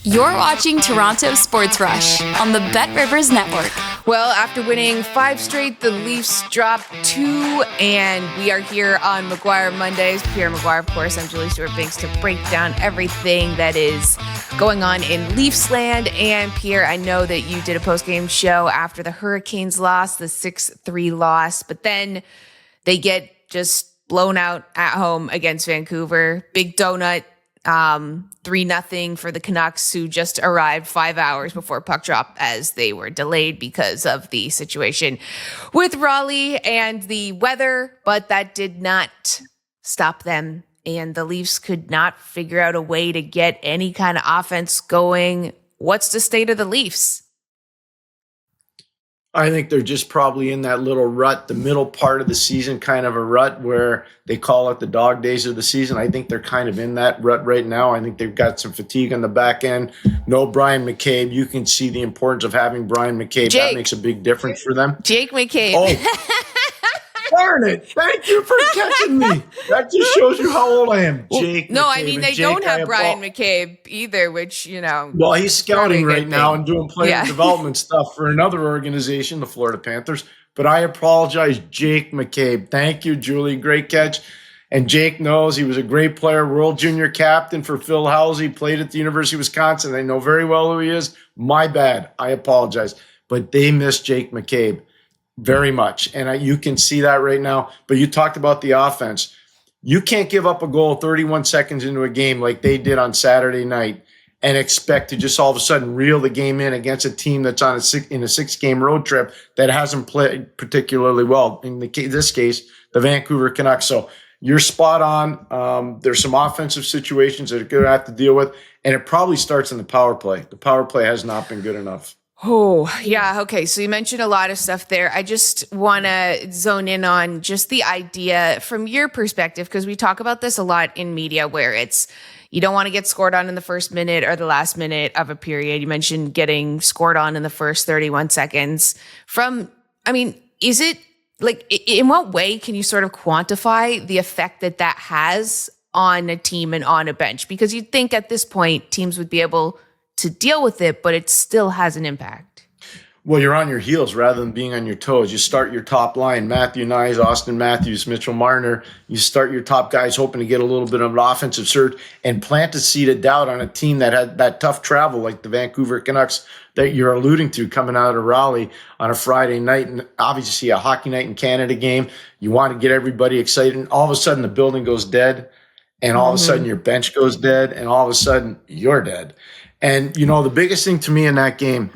You're watching Toronto Sports Rush on the Bet Rivers Network. Well, after winning 5 straight, the Leafs dropped 2, and we are here on McGuire Mondays. Pierre McGuire, of course. I'm Julie Stewart-Binks to break down everything that is going on in Leafs land. And Pierre, I know that you did a post-game show after the Hurricanes loss, the 6-3 loss, but then they get just blown out at home against Vancouver. Big donut. 3-0 for the Canucks, who just arrived 5 hours before puck drop as they were delayed because of the situation with Raleigh and the weather, but that did not stop them. And the Leafs could not figure out a way to get any kind of offense going. What's the state of the Leafs? I think they're just probably in that little rut, the middle part of the season, kind of a rut where they call it the dog days of the season. I think they're kind of in that rut right now. I think they've got some fatigue on the back end. No Brian McCabe. You can see the importance of having Brian McCabe. That makes a big difference for them. Jake McCabe. Oh. Darn it. Thank you for catching me. That just shows you how old I am. Jake No, McCabe. I mean, they Jake, don't have Brian McCabe either, which, you know. Well, he's scouting right now and doing player Yeah. development stuff for another organization, the Florida Panthers. But I apologize, Jake McCabe. Thank you, Julie. Great catch. And Jake knows he was a great player, world junior captain for Phil Housley, played at the University of Wisconsin. They know very well who he is. My bad. I apologize. But they miss Jake McCabe very much. And you can see that right now. But you talked about the offense. You can't give up a goal 31 seconds into a game like they did on Saturday night and expect to just all of a sudden reel the game in against a team that's on in a 6-game road trip that hasn't played particularly well. In this case, the Vancouver Canucks. So you're spot on. There's some offensive situations that you're going to have to deal with, and it probably starts in the power play. The power play has not been good enough. Oh, yeah. Okay. So you mentioned a lot of stuff there. I just want to zone in on just the idea from your perspective, because we talk about this a lot in media where it's you don't want to get scored on in the first minute or the last minute of a period. You mentioned getting scored on in the first 31 seconds. Is it like, in what way can you sort of quantify the effect that has on a team and on a bench? Because you'd think at this point teams would be able to deal with it, but it still has an impact. Well, you're on your heels rather than being on your toes. You start your top line, Matthew Nyes, Austin Matthews, Mitchell Marner. You start your top guys hoping to get a little bit of an offensive surge and plant a seed of doubt on a team that had that tough travel like the Vancouver Canucks that you're alluding to coming out of Raleigh on a Friday night, and obviously a hockey night in Canada game. You want to get everybody excited, and all of a sudden the building goes dead, and all of a sudden your bench goes dead, and all of a sudden you're dead. And, you know, the biggest thing to me in that game,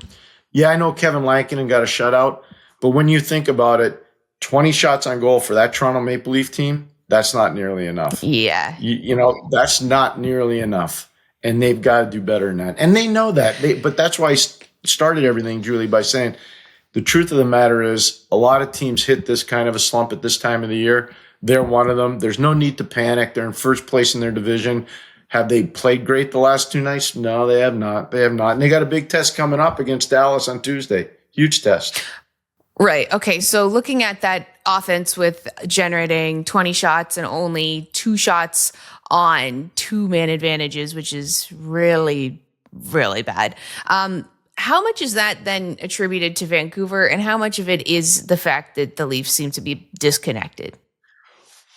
I know Kevin Lankinen got a shutout, but when you think about it, 20 shots on goal for that Toronto Maple Leaf team, that's not nearly enough. Yeah. You know, that's not nearly enough. And they've got to do better than that. And they know that. But that's why I started everything, Julie, by saying the truth of the matter is a lot of teams hit this kind of a slump at this time of the year. They're one of them. There's no need to panic. They're in first place in their division. Have they played great the last 2 nights? No, they have not. They have not. And they got a big test coming up against Dallas on Tuesday. Huge test. Right. Okay. So looking at that offense with generating 20 shots and only 2 shots on 2-man advantages, which is really, really bad. How much is that then attributed to Vancouver, and how much of it is the fact that the Leafs seem to be disconnected?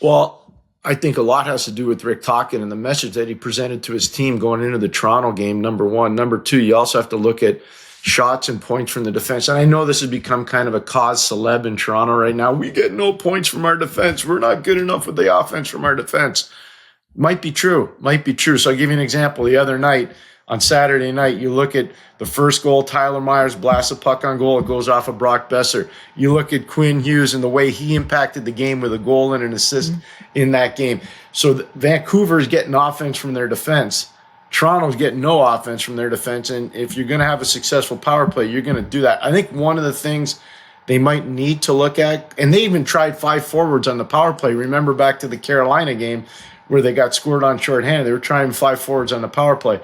Well, I think a lot has to do with Rick Tocchet and the message that he presented to his team going into the Toronto game, number one. Number two, you also have to look at shots and points from the defense. And I know this has become kind of a cause celeb in Toronto right now. We get no points from our defense. We're not good enough with the offense from our defense. Might be true. So I'll give you an example. The other night, on Saturday night, you look at the first goal, Tyler Myers blasts a puck on goal. It goes off of Brock Besser. You look at Quinn Hughes and the way he impacted the game with a goal and an assist in that game. So Vancouver is getting offense from their defense. Toronto's getting no offense from their defense. And if you're going to have a successful power play, you're going to do that. I think one of the things they might need to look at, and they even tried 5 forwards on the power play. Remember back to the Carolina game where they got scored on shorthanded. They were trying 5 forwards on the power play.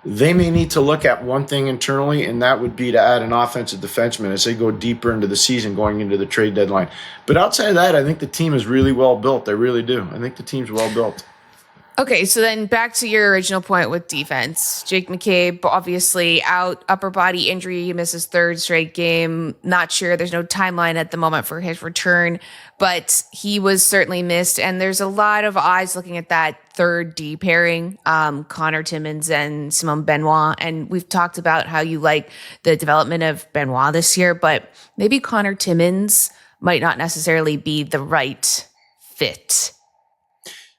They may need to look at one thing internally, and that would be to add an offensive defenseman as they go deeper into the season going into the trade deadline. But outside of that, I think the team is really well built. I really do. I think the team's well built. Okay, so then back to your original point with defense. Jake McCabe, obviously out, upper body injury. He missed his third straight game. Not sure. There's no timeline at the moment for his return, but he was certainly missed. And there's a lot of eyes looking at that third D pairing, Connor Timmins and Simone Benoit. And we've talked about how you like the development of Benoit this year, but maybe Connor Timmins might not necessarily be the right fit.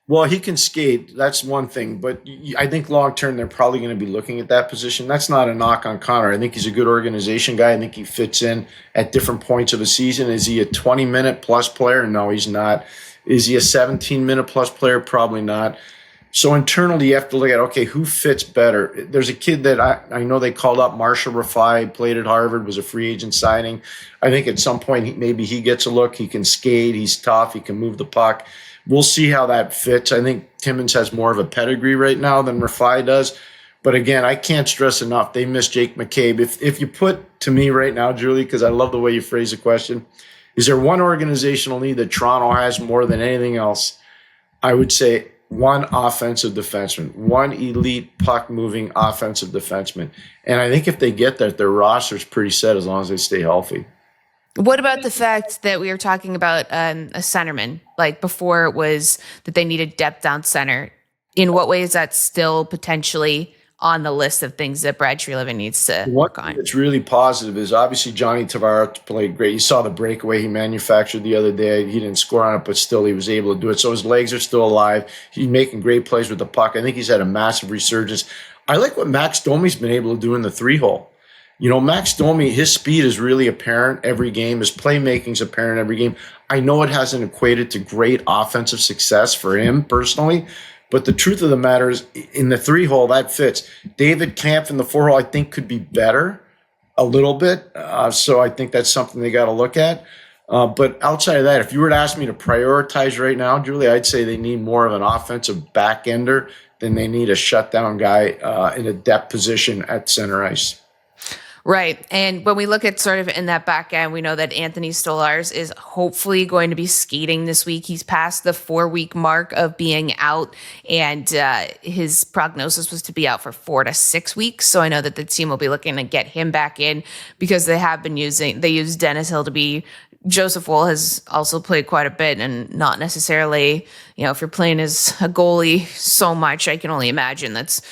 Well, he can skate. That's one thing. But I think long-term, they're probably going to be looking at that position. That's not a knock on Connor. I think he's a good organization guy. I think he fits in at different points of the season. Is he a 20-minute-plus player? No, he's not. Is he a 17-minute-plus player? Probably not. So internally, you have to look at, okay, who fits better? There's a kid that I know they called up, Marshall Rafai, played at Harvard, was a free agent signing. I think at some point, maybe he gets a look. He can skate. He's tough. He can move the puck. We'll see how that fits. I think Timmins has more of a pedigree right now than Rafai does. But again, I can't stress enough, they miss Jake McCabe. If you put to me right now, Julie, because I love the way you phrase the question, is there one organizational need that Toronto has more than anything else? I would say one offensive defenseman, one elite puck-moving offensive defenseman. And I think if they get that, their roster's pretty set as long as they stay healthy. What about the fact that we were talking about a centerman? Like before it was that they needed depth down center. In what way is that still potentially on the list of things that Brad Treliving needs to work on? What's really positive is obviously Johnny Tavares played great. You saw the breakaway he manufactured the other day. He didn't score on it, but still he was able to do it. So his legs are still alive. He's making great plays with the puck. I think he's had a massive resurgence. I like what Max Domi's been able to do in the 3-hole. You know, Max Domi, his speed is really apparent every game. His playmaking's apparent every game. I know it hasn't equated to great offensive success for him personally, but the truth of the matter is in the 3-hole, that fits. David Kampf in the 4-hole, I think, could be better a little bit. So I think that's something they got to look at. But outside of that, if you were to ask me to prioritize right now, Julie, I'd say they need more of an offensive back-ender than they need a shutdown guy in a depth position at center ice. Right. And when we look at sort of in that back end, we know that Anthony Stolarz is hopefully going to be skating this week. He's past the 4-week mark of being out, and his prognosis was to be out for 4 to 6 weeks. So I know that the team will be looking to get him back in because they use Dennis Hildeby. Joseph Woll has also played quite a bit, and not necessarily, if you're playing as a goalie so much, I can only imagine that's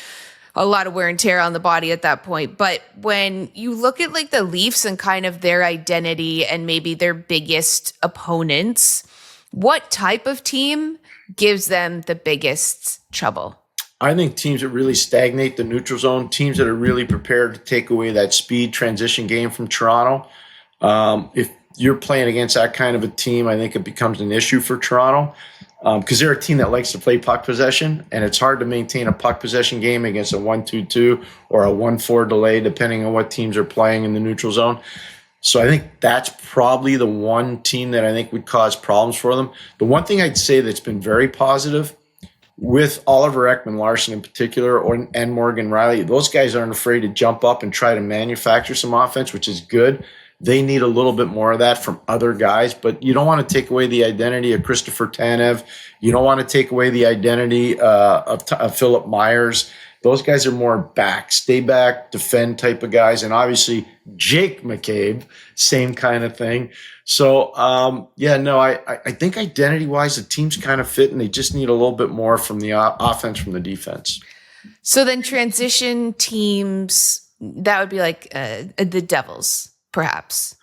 a lot of wear and tear on the body at that point. But when you look at like the Leafs and kind of their identity and maybe their biggest opponents, what type of team gives them the biggest trouble? I think teams that really stagnate the neutral zone, teams that are really prepared to take away that speed transition game from Toronto. If you're playing against that kind of a team, I think it becomes an issue for Toronto. Because they're a team that likes to play puck possession, and it's hard to maintain a puck possession game against a 1-2-2 or a 1-4 delay, depending on what teams are playing in the neutral zone. So I think that's probably the one team that I think would cause problems for them. The one thing I'd say that's been very positive with Oliver Ekman-Larsson in particular and Morgan Riley, those guys aren't afraid to jump up and try to manufacture some offense, which is good. They need a little bit more of that from other guys, but you don't want to take away the identity of Christopher Tanev. You don't want to take away the identity of Philip Myers. Those guys are more back, stay back, defend type of guys. And obviously Jake McCabe, same kind of thing. So, I think identity-wise, the team's kind of fit, and they just need a little bit more from the offense from the defense. So then transition teams, that would be like the Devils. Perhaps.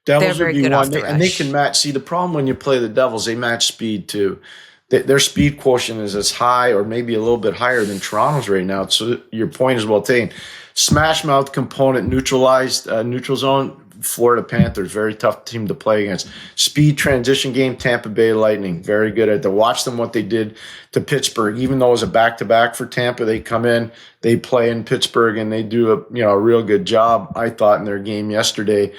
Devils would be one, and they can match. See, the problem when you play the Devils, they match speed too. Their speed quotient is as high or maybe a little bit higher than Toronto's right now. So your point is well taken. Smash mouth component neutralized, neutral zone, Florida Panthers, very tough team to play against. Speed transition game, Tampa Bay Lightning, very good at that. Watch them what they did to Pittsburgh. Even though it was a back-to-back for Tampa, they come in, they play in Pittsburgh, and they do a real good job, I thought, in their game yesterday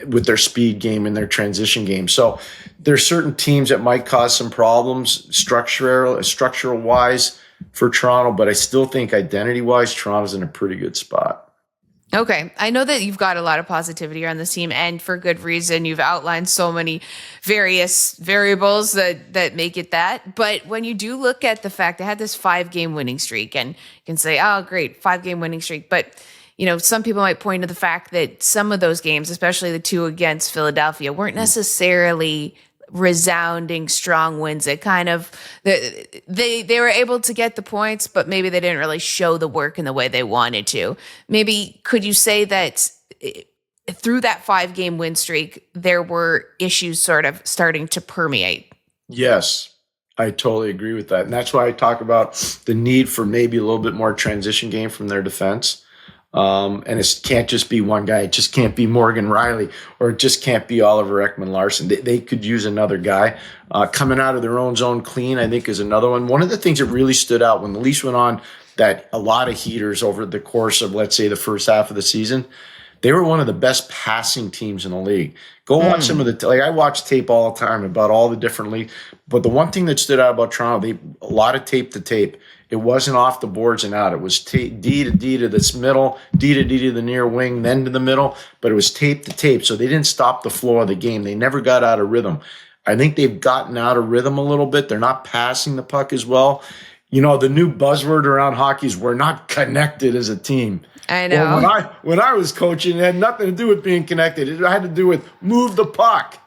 with their speed game and their transition game. So there's certain teams that might cause some problems structural-wise for Toronto, but I still think identity-wise, Toronto's in a pretty good spot. Okay. I know that you've got a lot of positivity around this team, and for good reason. You've outlined so many various variables that make it that. But when you do look at the fact they had this 5-game winning streak, and you can say, oh, great, 5-game winning streak. But, some people might point to the fact that some of those games, especially the 2 against Philadelphia, weren't necessarily resounding strong wins. It kind of they were able to get the points, but maybe they didn't really show the work in the way they wanted to. Maybe could you say that through that 5-game win streak, there were issues sort of starting to permeate? Yes, I totally agree with that. And that's why I talk about the need for maybe a little bit more transition game from their defense. And it can't just be one guy. It just can't be Morgan Riley, or it just can't be Oliver Ekman-Larsson. They could use another guy. Coming out of their own zone clean, I think, is another one. One of the things that really stood out when the Leafs went on that a lot of heaters over the course of, let's say, the first half of the season, they were one of the best passing teams in the league. Go watch some of the I watch tape all the time about all the different leagues. But the one thing that stood out about Toronto, a lot of tape to tape. It wasn't off the boards and out. It was D to D to this middle, D to D to the near wing, then to the middle. But it was tape to tape, so they didn't stop the flow of the game. They never got out of rhythm. I think they've gotten out of rhythm a little bit. They're not passing the puck as well. The new buzzword around hockey is we're not connected as a team. I know. Well, when I was coaching, it had nothing to do with being connected. It had to do with move the puck,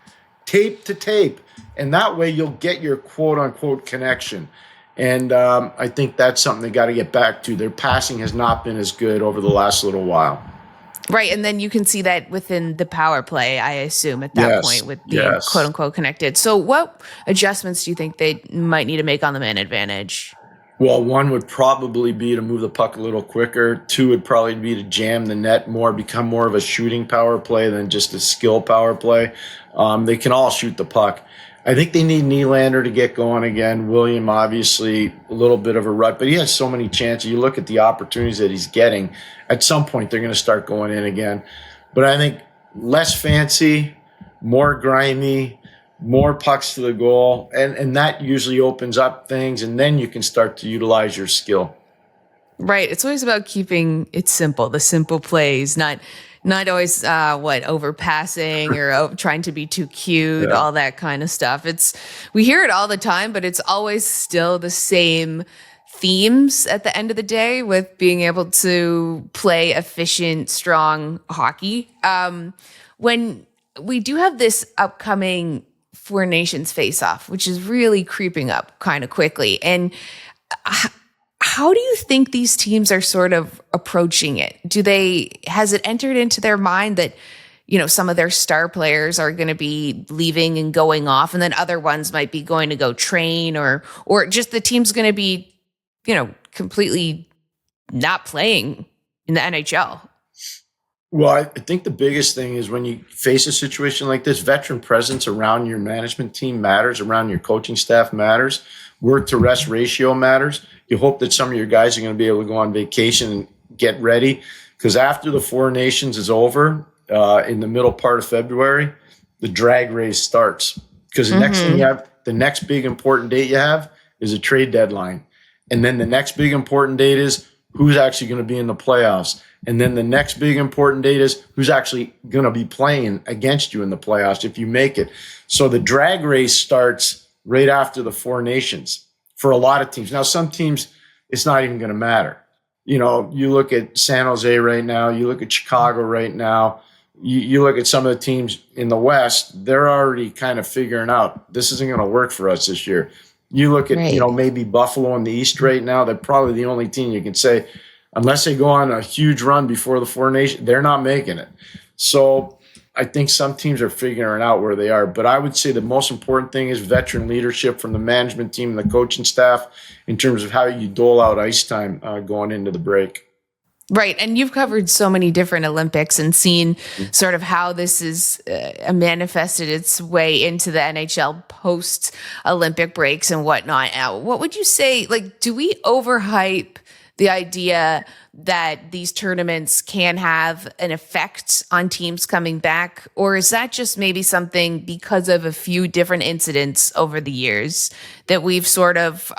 tape to tape. And that way you'll get your quote-unquote connection. And I think that's something they got to get back to. Their passing has not been as good over the last little while. Right, and then you can see that within the power play, I assume, at that point, with being quote-unquote connected. So what adjustments do you think they might need to make on the man advantage? Well, one would probably be to move the puck a little quicker. 2 would probably be to jam the net more, become more of a shooting power play than just a skill power play. They can all shoot the puck. I think they need Nylander to get going again. William, obviously, a little bit of a rut, but he has so many chances. You look at the opportunities that he's getting. At some point, they're going to start going in again. But I think less fancy, more grimy, more pucks to the goal, and that usually opens up things, and then you can start to utilize your skill. Right. It's always about keeping it simple, the simple plays, not always overpassing or trying to be too cute, all that kind of stuff. We hear it all the time, but it's always still the same themes at the end of the day with being able to play efficient, strong hockey. When we do have this upcoming Four Nations face-off, which is really creeping up kind of quickly, and how do you think these teams are sort of approaching it? Has it entered into their mind that, some of their star players are going to be leaving and going off, and then other ones might be going to go train, or just the team's going to be, completely not playing in the NHL? Well, I think the biggest thing is when you face a situation like this, veteran presence around your management team matters, around your coaching staff matters, work to rest ratio matters. You hope that some of your guys are going to be able to go on vacation and get ready, because after the Four Nations is over in the middle part of February, the drag race starts, because the next thing the next big important date you have is a trade deadline. And then the next big important date is who's actually going to be in the playoffs. And then the next big important date is who's actually going to be playing against you in the playoffs if you make it. So the drag race starts right after the Four Nations for a lot of teams. Now, some teams, it's not even going to matter. You look at San Jose right now, you look at Chicago right now, you look at some of the teams in the West, they're already kind of figuring out this isn't going to work for us this year. You look at, maybe Buffalo in the East right now, they're probably the only team you can say, unless they go on a huge run before the Four Nations, they're not making it. So I think some teams are figuring out where they are. But I would say the most important thing is veteran leadership from the management team and the coaching staff in terms of how you dole out ice time going into the break. Right. And you've covered so many different Olympics and seen sort of how this is manifested its way into the NHL post-Olympic breaks and whatnot. What would you say, do we overhype the idea that these tournaments can have an effect on teams coming back? Or is that just maybe something because of a few different incidents over the years that we've sort of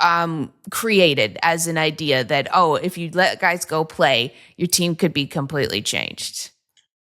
created as an idea that, oh, if you let guys go play, your team could be completely changed?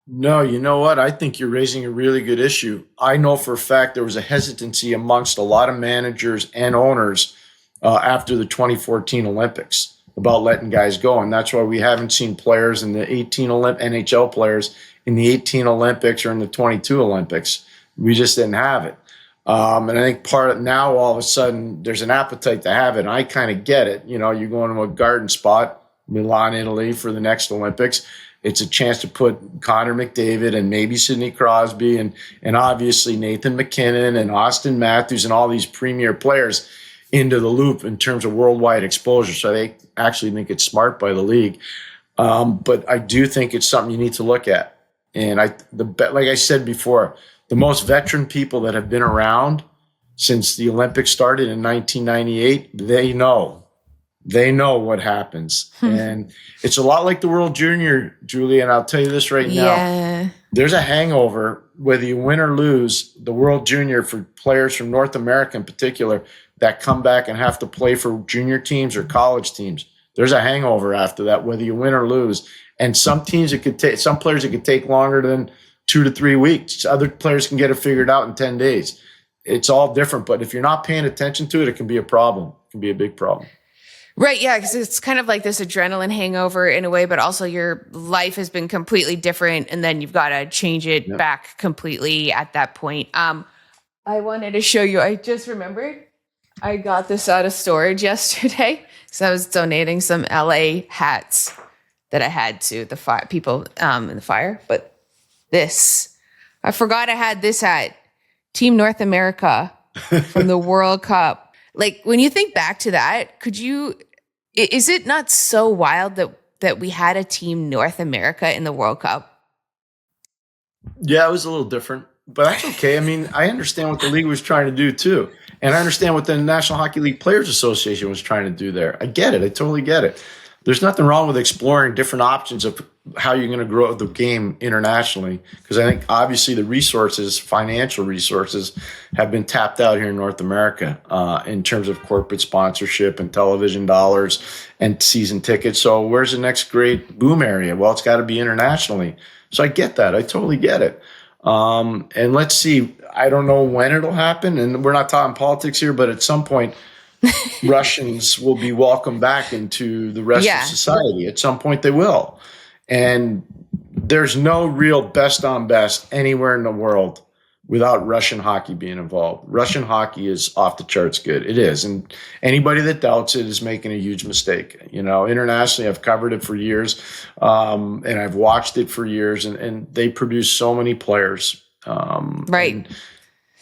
No, you know what? I think you're raising a really good issue. I know for a fact there was a hesitancy amongst a lot of managers and owners after the 2014 Olympics about letting guys go. And that's why we haven't seen players in the NHL players in the 18 Olympics or in the 22 Olympics. We just didn't have it. And I think now all of a sudden there's an appetite to have it. And I kind of get it. You know, you're going to a garden spot, Milan, Italy for the next Olympics. It's a chance to put Connor McDavid and maybe Sidney Crosby and obviously Nathan McKinnon and Austin Matthews and all these premier players into the loop in terms of worldwide exposure. So I actually think it's smart by the league. But I do think it's something you need to look at. And like I said before, the most veteran people that have been around since the Olympics started in 1998, they know what happens. And it's a lot like the World Junior, Julie, and I'll tell you this right now. Yeah. There's a hangover, whether you win or lose, the World Junior for players from North America in particular that come back and have to play for junior teams or college teams. There's a hangover after that, whether you win or lose. And some players it could take longer than 2 to 3 weeks. Other players can get it figured out in 10 days. It's all different. But if you're not paying attention to it, it can be a problem. It can be a big problem. Right, yeah, because it's kind of like this adrenaline hangover in a way, but also your life has been completely different, and then you've got to change it back completely at that point. I wanted to show you, I just remembered, I got this out of storage yesterday, so I was donating some LA hats that I had to the people in the fire, but I forgot I had this hat, Team North America from the World Cup. Like, when you think back to that, is it not so wild that we had a Team North America in the World Cup? Yeah, it was a little different, but that's okay. I mean, I understand what the league was trying to do too. And I understand what the National Hockey League Players Association was trying to do there. I get it. I totally get it. There's nothing wrong with exploring different options of how you're going to grow the game internationally, because I think obviously the financial resources have been tapped out here in North America in terms of corporate sponsorship and television dollars and season tickets. So where's the next great boom area? Well, it's got to be internationally. So I get that. I totally get it. And let's see. I don't know when it'll happen, and we're not talking politics here, but at some point, Russians will be welcomed back into the rest of society. At some point they will. And there's no real best on best anywhere in the world without Russian hockey being involved. Russian hockey is off the charts good. It is. And anybody that doubts it is making a huge mistake. You know, internationally, I've covered it for years, and I've watched it for years, and they produce so many players. Right.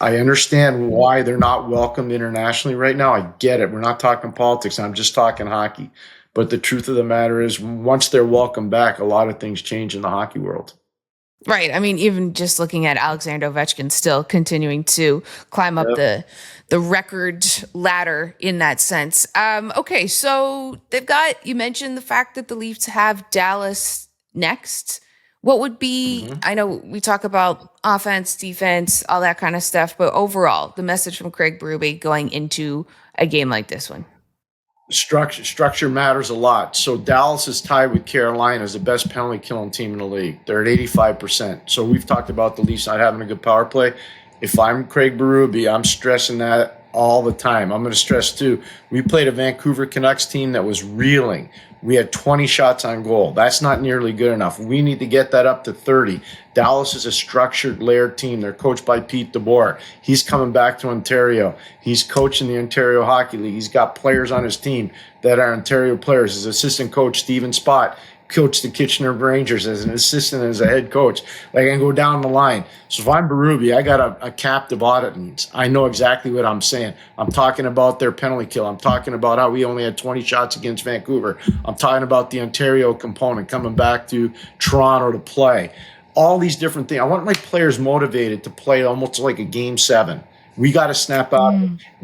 I understand why they're not welcomed internationally right now. I get it. We're not talking politics. I'm just talking hockey. But the truth of the matter is, once they're welcomed back, a lot of things change in the hockey world. Right. I mean, even just looking at Alexander Ovechkin still continuing to climb up the record ladder in that sense. Okay, so you mentioned the fact that the Leafs have Dallas next. What would be, I know we talk about offense, defense, all that kind of stuff, but overall, the message from Craig Berube going into a game like this one? Structure matters a lot. So Dallas is tied with Carolina as the best penalty killing team in the league. They're at 85%. So we've talked about the Leafs not having a good power play. If I'm Craig Berube, I'm stressing that all the time. I'm going to stress too. We played a Vancouver Canucks team that was reeling. We had 20 shots on goal. That's not nearly good enough. We need to get that up to 30. Dallas is a structured, layered team. They're coached by Pete DeBoer. He's coming back to Ontario. He's coaching the Ontario Hockey League. He's got players on his team that are Ontario players. His assistant coach, Steven Spott, coached the Kitchener Rangers as an assistant and as a head coach. Like, I can go down the line. So if I'm Berube, I got a captive audience. I know exactly what I'm saying. I'm talking about their penalty kill. I'm talking about how we only had 20 shots against Vancouver. I'm talking about the Ontario component coming back to Toronto to play. All these different things. I want my players motivated to play almost like a game 7 We got to snap out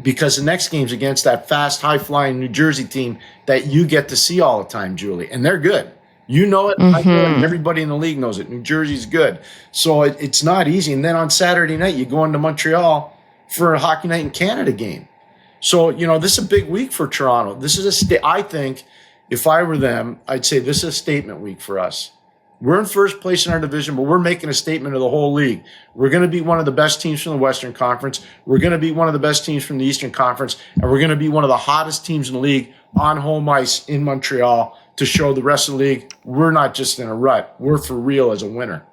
because the next game's against that fast, high-flying New Jersey team that you get to see all the time, Julie, and they're good. You know it, I know it, and everybody in the league knows it. New Jersey's good. So it's not easy. And then on Saturday night, you go into Montreal for a Hockey Night in Canada game. So, this is a big week for Toronto. This is I think if I were them, I'd say this is a statement week for us. We're in first place in our division, but we're making a statement to the whole league. We're going to be one of the best teams from the Western Conference. We're going to be one of the best teams from the Eastern Conference, and we're going to be one of the hottest teams in the league on home ice in Montreal to show the rest of the league we're not just in a rut. We're for real as a winner.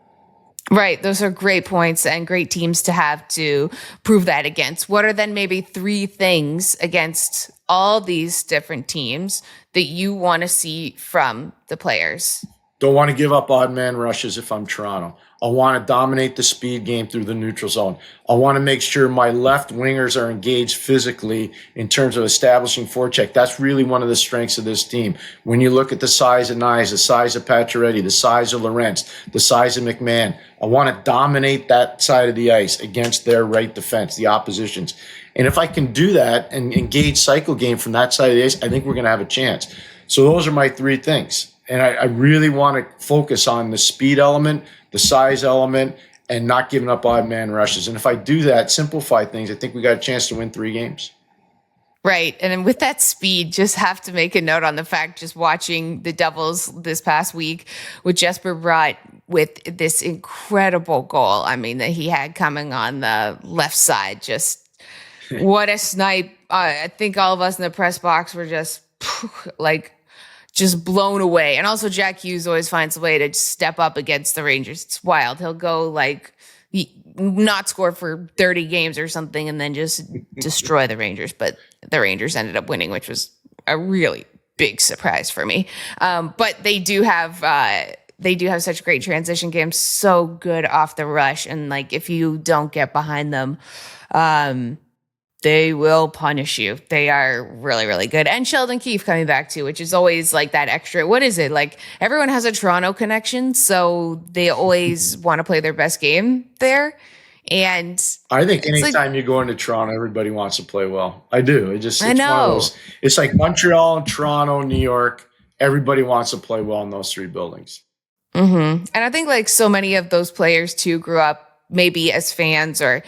Right. Those are great points and great teams to have to prove that against. What are then maybe 3 things against all these different teams that you want to see from the players? Don't want to give up odd man rushes if I'm Toronto. I want to dominate the speed game through the neutral zone. I want to make sure my left wingers are engaged physically in terms of establishing forecheck. That's really one of the strengths of this team. When you look at the size of Nyes, the size of Pacioretty, the size of Lorentz, the size of McMahon, I want to dominate that side of the ice against their right defense, the opposition's. And if I can do that and engage cycle game from that side of the ice, I think we're going to have a chance. So those are my 3 things. And I really want to focus on the speed element, the size element, and not giving up odd man rushes. And if I do that, simplify things, I think we got a chance to win 3 games. Right. And then with that speed, just have to make a note on the fact, just watching the Devils this past week with Jesper Bratt with this incredible goal. I mean, that he had coming on the left side, just what a snipe. I think all of us in the press box were just just blown away. And also Jack Hughes always finds a way to step up against the Rangers. It's wild. He'll go not score for 30 games or something and then just destroy the Rangers. But the Rangers ended up winning, which was a really big surprise for me. But they do have such great transition games, so good off the rush. And if you don't get behind them, they will punish you. They are really, really good. And Sheldon Keefe coming back too, which is always that extra. What is it? Everyone has a Toronto connection, so they always want to play their best game there. And I think anytime you go into Toronto, everybody wants to play well. I do. It's one of those. It's like Montreal, Toronto, New York. Everybody wants to play well in those 3 buildings. Mm-hmm. And I think so many of those players too grew up maybe as fans or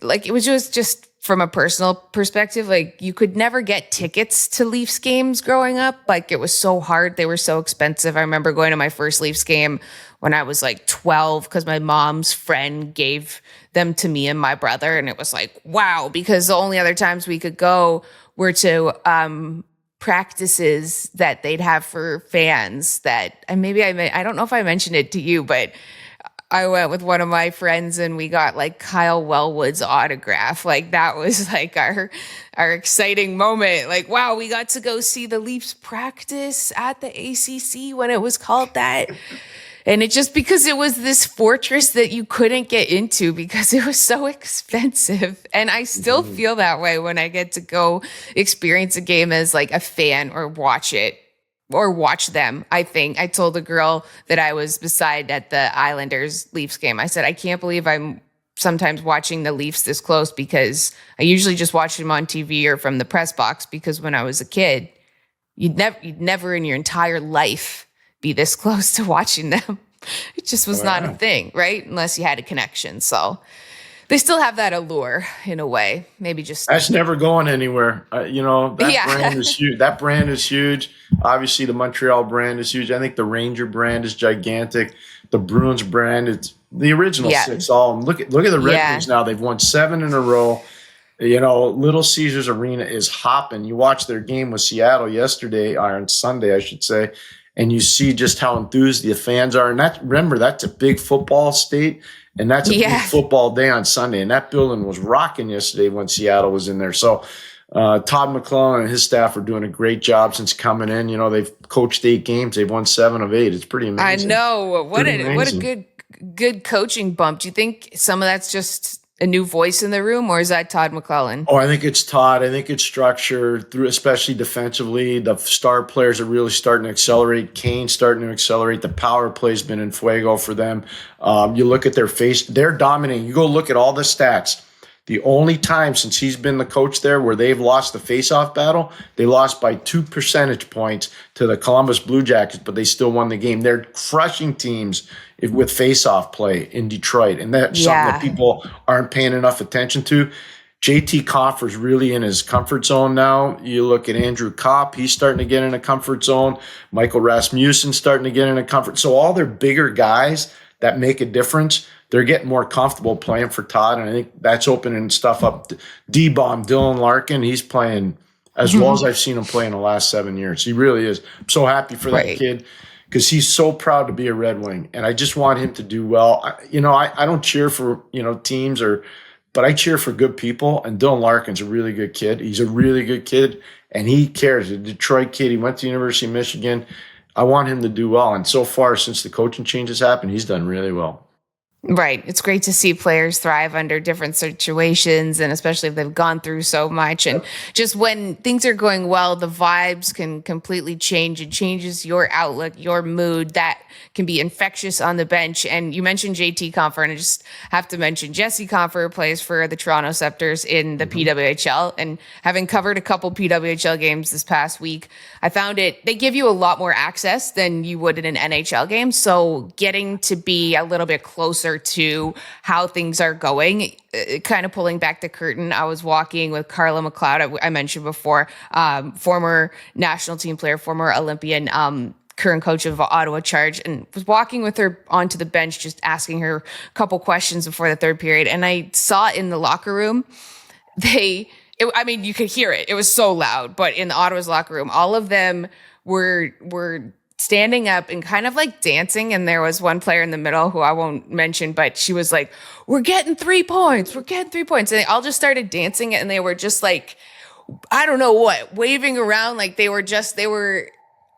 it was just from a personal perspective, you could never get tickets to Leafs games growing up. It was so hard. They were so expensive. I remember going to my first Leafs game when I was 12 because my mom's friend gave them to me and my brother. And it was wow, because the only other times we could go were to practices that they'd have for fans that, and maybe I don't know if I mentioned it to you, but I went with one of my friends and we got Kyle Wellwood's autograph. That was our exciting moment. Wow, we got to go see the Leafs practice at the ACC when it was called that. And it just because it was this fortress that you couldn't get into because it was so expensive. And I still feel that way when I get to go experience a game as a fan or watch it. Or watch them, I think. I told the girl that I was beside at the Islanders Leafs game, I said, I can't believe I'm sometimes watching the Leafs this close because I usually just watch them on TV or from the press box because when I was a kid, you'd never in your entire life be this close to watching them. It just was not a thing, right? Unless you had a connection. So they still have that allure in a way. Maybe just that's never going anywhere. Brand is huge. That brand is huge. Obviously, the Montreal brand is huge. I think the Ranger brand is gigantic. The Bruins brand, it's the original 6. All look at the Red Wings now. They've won 7 in a row. Little Caesars Arena is hopping. You watch their game with Seattle yesterday, or on Sunday, I should say, and you see just how enthused the fans are. And remember, that's a big football state. And that's a big football day on Sunday. And that building was rocking yesterday when Seattle was in there. So Todd McClellan and his staff are doing a great job since coming in. They've coached 8 games. They've won 7 of 8. It's pretty amazing. I know. What a good coaching bump. Do you think some of that's just a new voice in the room, or is that Todd McClellan? Oh, I think it's Todd. I think it's structure, through, especially defensively. The star players are really starting to accelerate. Kane's starting to accelerate. The power play's been in fuego for them. You look at their face; they're dominating. You go look at all the stats. The only time since he's been the coach there where they've lost the faceoff battle, they lost by 2 percentage points to the Columbus Blue Jackets, but they still won the game. They're crushing teams with faceoff play in Detroit, and that's something that people aren't paying enough attention to. JT Compher's really in his comfort zone now. You look at Andrew Kopp, he's starting to get in a comfort zone. Michael Rasmussen's starting to get in a comfort. So all their bigger guys that make a difference, they're getting more comfortable playing for Todd, and I think that's opening stuff up. D-Bomb, Dylan Larkin, he's playing as well as I've seen him play in the last 7 years. He really is. I'm so happy for that kid because he's so proud to be a Red Wing, and I just want him to do well. I don't cheer for teams but I cheer for good people, and Dylan Larkin's a really good kid. He's a really good kid, and he cares. A Detroit kid. He went to the University of Michigan. I want him to do well, and so far since the coaching changes happened, he's done really well. Right. It's great to see players thrive under different situations, and especially if they've gone through so much. And just when things are going well, the vibes can completely change. It changes your outlook, your mood. That can be infectious on the bench. And you mentioned JT Compher, and I just have to mention Jesse Compher plays for the Toronto Scepters in the PWHL. And having covered a couple PWHL games this past week, I found they give you a lot more access than you would in an NHL game. So getting to be a little bit closer to how things are going, kind of pulling back the curtain. I was walking with Carla McLeod, I mentioned before, former national team player, former Olympian, current coach of Ottawa Charge, and was walking with her onto the bench, just asking her a couple questions before the third period. And I saw in the locker room, you could hear it. It was so loud, but in the Ottawa's locker room, all of them were standing up and kind of like dancing. And there was one player in the middle who I won't mention, but she was like, "We're getting 3 points. We're getting 3 points." And they all just started dancing, and they were just like, I don't know what, waving around. Like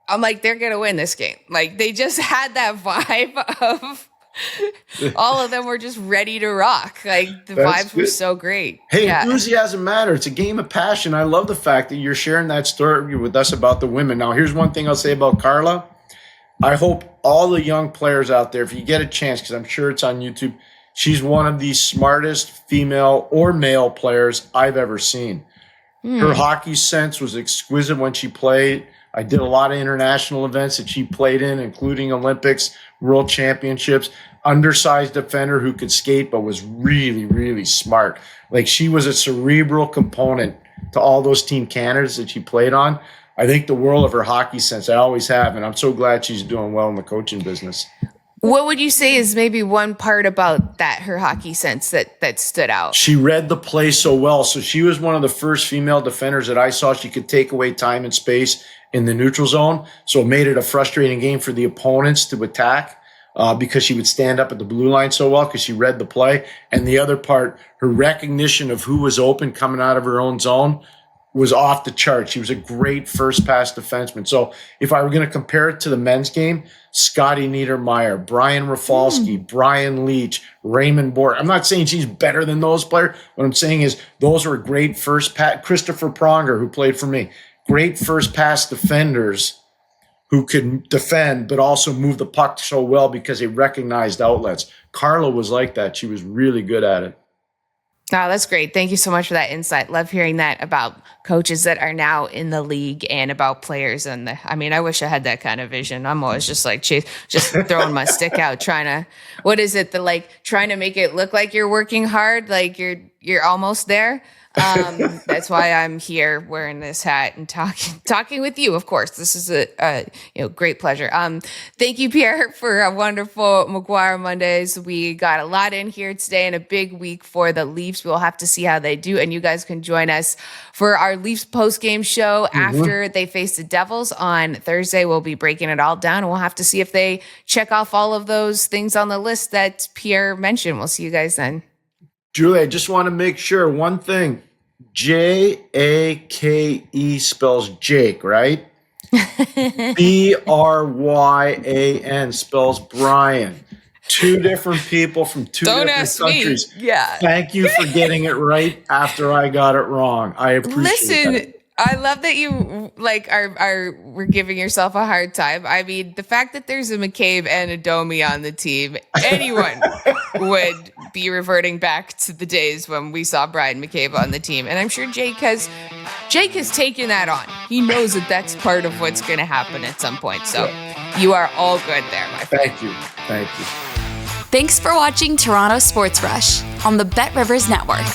I'm like, they're going to win this game. Like they just had that vibe of all of them were just ready to rock. Like the vibes were so great. Hey, enthusiasm matters. It's a game of passion. I love the fact that you're sharing that story with us about the women. Now, here's one thing I'll say about Carla. I hope all the young players out there, if you get a chance, because I'm sure it's on YouTube, she's one of the smartest female or male players I've ever seen. Her hockey sense was exquisite when she played. I did a lot of international events that she played in, including Olympics, World Championships. Undersized defender who could skate but was really, really smart. Like she was a cerebral component to all those Team Canadas that she played on. I think the world of her hockey sense. I always have, and I'm so glad she's doing well in the coaching business. What would you say is maybe one part about her hockey sense that stood out? She read the play so well. So she was one of the first female defenders that I saw. She could take away time and space in the neutral zone. So it made it a frustrating game for the opponents to attack because she would stand up at the blue line so well because she read the play. And the other part, her recognition of who was open coming out of her own zone was off the chart. She was a great first pass defenseman. So if I were going to compare it to the men's game, Scotty Niedermayer, Brian Rafalski, Brian Leach, Raymond Bohr. I'm not saying she's better than those players. What I'm saying is those were great first pass. Christopher Pronger, who played for me, great first pass defenders who could defend but also move the puck so well because they recognized outlets. Carla was like that. She was really good at it. Oh, that's great. Thank you so much for that insight. Love hearing that about coaches that are now in the league and about players. And I wish I had that kind of vision. I'm always just like just throwing my stick out, trying to make it look like you're working hard, like you're almost there. That's why I'm here wearing this hat and talking with you. Of course, this is a great pleasure. Thank you, Pierre, for a wonderful McGuire Mondays. We got a lot in here today and a big week for the Leafs. We'll have to see how they do, and you guys can join us for our Leafs post-game show after they face the Devils on Thursday. We'll be breaking it all down, and we'll have to see if they check off all of those things on the list that Pierre mentioned. We'll see you guys then. Julie, I just want to make sure one thing. Jake spells Jake, right? Bryan spells Brian. Two different people from two different countries. Yeah. Thank you for getting it right after I got it wrong. I appreciate that. I love that you we're giving yourself a hard time. I mean, the fact that there's a McCabe and a Domi on the team, anyone would be reverting back to the days when we saw Brian McCabe on the team. And I'm sure Jake has taken that on. He knows that that's part of what's going to happen at some point. So you are all good there, my friend. Thank you. Thank you. Thanks for watching Toronto Sports Rush on the Bet Rivers Network.